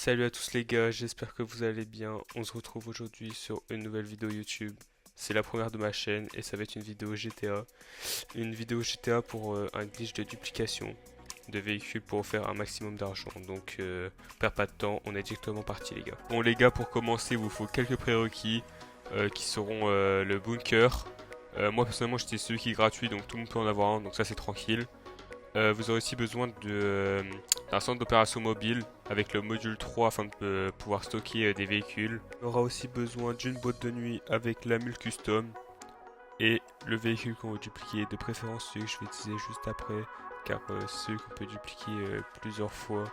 Salut à tous les gars, j'espère que vous allez bien. On se retrouve aujourd'hui sur une nouvelle vidéo YouTube. C'est la première de ma chaîne et ça va être une vidéo GTA. Une vidéo GTA pour un glitch de duplication de véhicules pour faire un maximum d'argent. Donc, on perd pas de temps, on est directement parti les gars. Bon les gars, pour commencer, il vous faut quelques prérequis qui seront le bunker. Moi personnellement, j'étais celui qui est gratuit, donc tout le monde peut en avoir un, donc ça c'est tranquille. Vous aurez aussi besoin d'un centre d'opération mobile avec le module 3 afin de pouvoir stocker des véhicules. On aura aussi besoin d'une boîte de nuit avec la mule custom et le véhicule qu'on veut dupliquer, de préférence celui que je vais utiliser juste après car c'est celui qu'on peut dupliquer plusieurs fois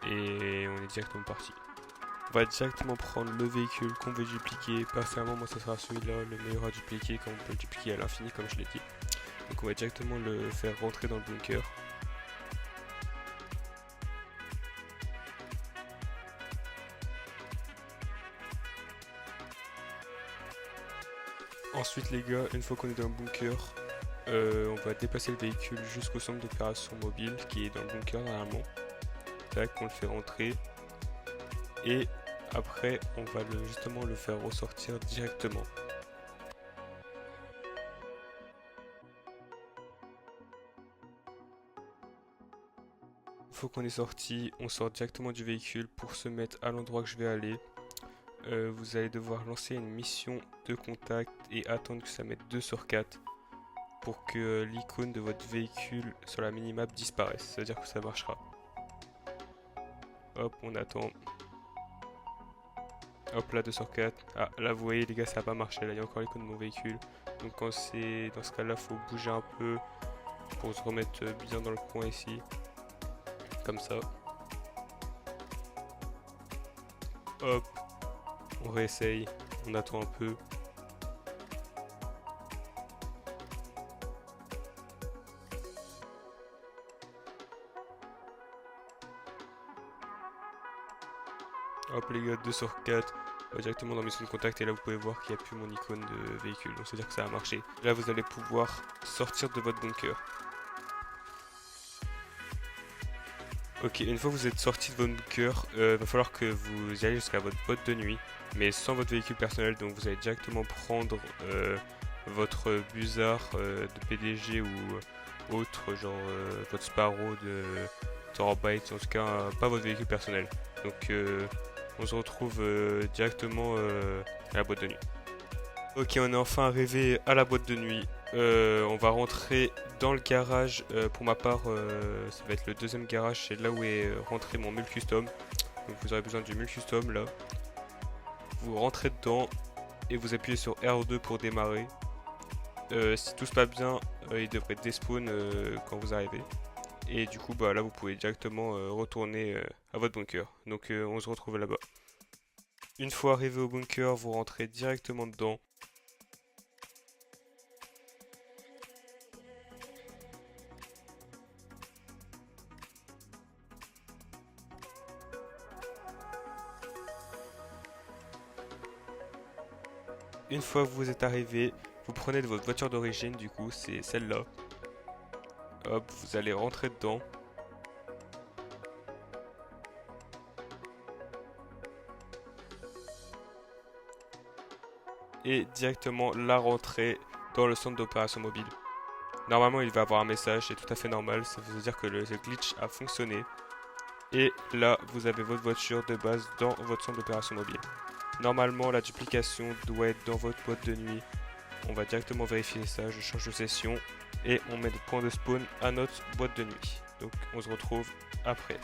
et on est directement parti. On va directement prendre le véhicule qu'on veut dupliquer. Personnellement, moi, ça sera celui-là, le meilleur à dupliquer, quand on peut le dupliquer à l'infini, comme je l'ai dit. Donc, on va directement le faire rentrer dans le bunker. Ensuite, les gars, une fois qu'on est dans le bunker, on va déplacer le véhicule jusqu'au centre d'opération mobile qui est dans le bunker normalement. Tac, on le fait rentrer. Et après, on va justement le faire ressortir directement. Une fois qu'on est sorti, on sort directement du véhicule pour se mettre à l'endroit que je vais aller. Vous allez devoir lancer une mission de contact et attendre que ça mette 2 sur 4 pour que l'icône de votre véhicule sur la minimap disparaisse. Ça veut dire que ça marchera. Hop, on attend. Hop là, 2 sur 4. Ah, là vous voyez les gars, ça n'a pas marché. Là, il y a encore l'icône de mon véhicule. Donc quand c'est dans ce cas-là, faut bouger un peu pour se remettre bien dans le coin ici. Comme ça. Hop, on réessaye. On attend un peu. Hop les gars, 2 sur 4. Directement dans mission de contact et là vous pouvez voir qu'il n'y a plus mon icône de véhicule. Donc c'est à dire que ça a marché. Là vous allez pouvoir sortir de votre bunker. Ok, une fois que vous êtes sorti de votre bunker, va falloir que vous alliez jusqu'à votre boîte de nuit, mais sans votre véhicule personnel. Donc vous allez directement prendre votre Buzzard de PDG ou autre, genre votre Sparrow de Terabyte, en tout cas pas votre véhicule personnel. Donc on se retrouve directement à la boîte de nuit. Ok, on est enfin arrivé à la boîte de nuit. On va rentrer dans le garage. Pour ma part, ça va être le deuxième garage. C'est là où est rentré mon mule custom. Donc vous aurez besoin du mule custom là. Vous rentrez dedans et vous appuyez sur R2 pour démarrer. Si tout se passe bien, il devrait despawn quand vous arrivez. Et du coup, bah là, vous pouvez directement retourner à votre bunker. Donc on se retrouve là-bas. Une fois arrivé au bunker, vous rentrez directement dedans. Une fois que vous êtes arrivé, vous prenez de votre voiture d'origine, du coup, c'est celle-là. Hop, vous allez rentrer dedans. Et directement la rentrer dans le centre d'opération mobile. Normalement, il va avoir un message, c'est tout à fait normal, ça veut dire que le glitch a fonctionné. Et là, vous avez votre voiture de base dans votre centre d'opération mobile. Normalement, la duplication doit être dans votre boîte de nuit. On va directement vérifier ça, je change de session et on met le point de spawn à notre boîte de nuit. Donc on se retrouve après.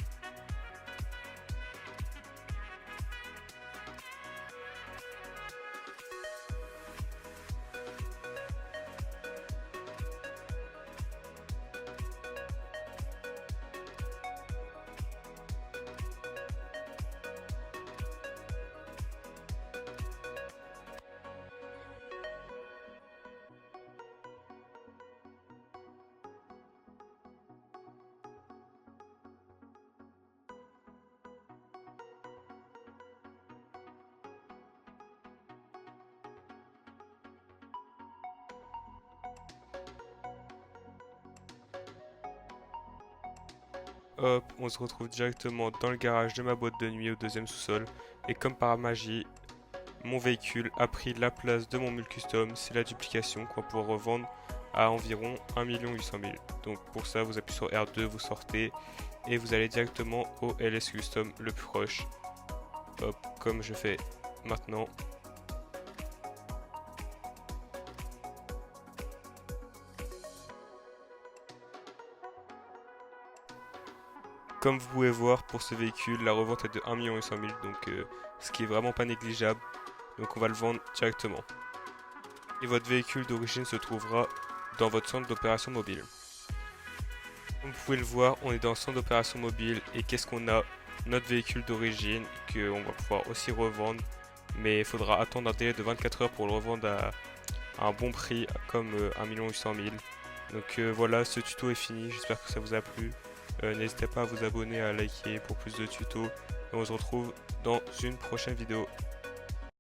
hop, on se retrouve directement dans le garage de ma boîte de nuit au deuxième sous-sol. Et comme par magie, mon véhicule a pris la place de mon mule custom. C'est la duplication qu'on va pouvoir revendre à environ 1 800 000. Donc pour ça, vous appuyez sur R2, vous sortez et vous allez directement au LS Custom le plus proche. Hop, comme je fais maintenant. Comme vous pouvez voir, pour ce véhicule, la revente est de 1 800 000, donc ce qui est vraiment pas négligeable. Donc on va le vendre directement. Et votre véhicule d'origine se trouvera dans votre centre d'opération mobile. Comme vous pouvez le voir, on est dans le centre d'opération mobile et qu'est-ce qu'on a? Notre véhicule d'origine qu'on va pouvoir aussi revendre, mais il faudra attendre un délai de 24 heures pour le revendre à un bon prix comme 1 800 000. Donc voilà, ce tuto est fini, j'espère que ça vous a plu. N'hésitez pas à vous abonner, à liker pour plus de tutos et on se retrouve dans une prochaine vidéo.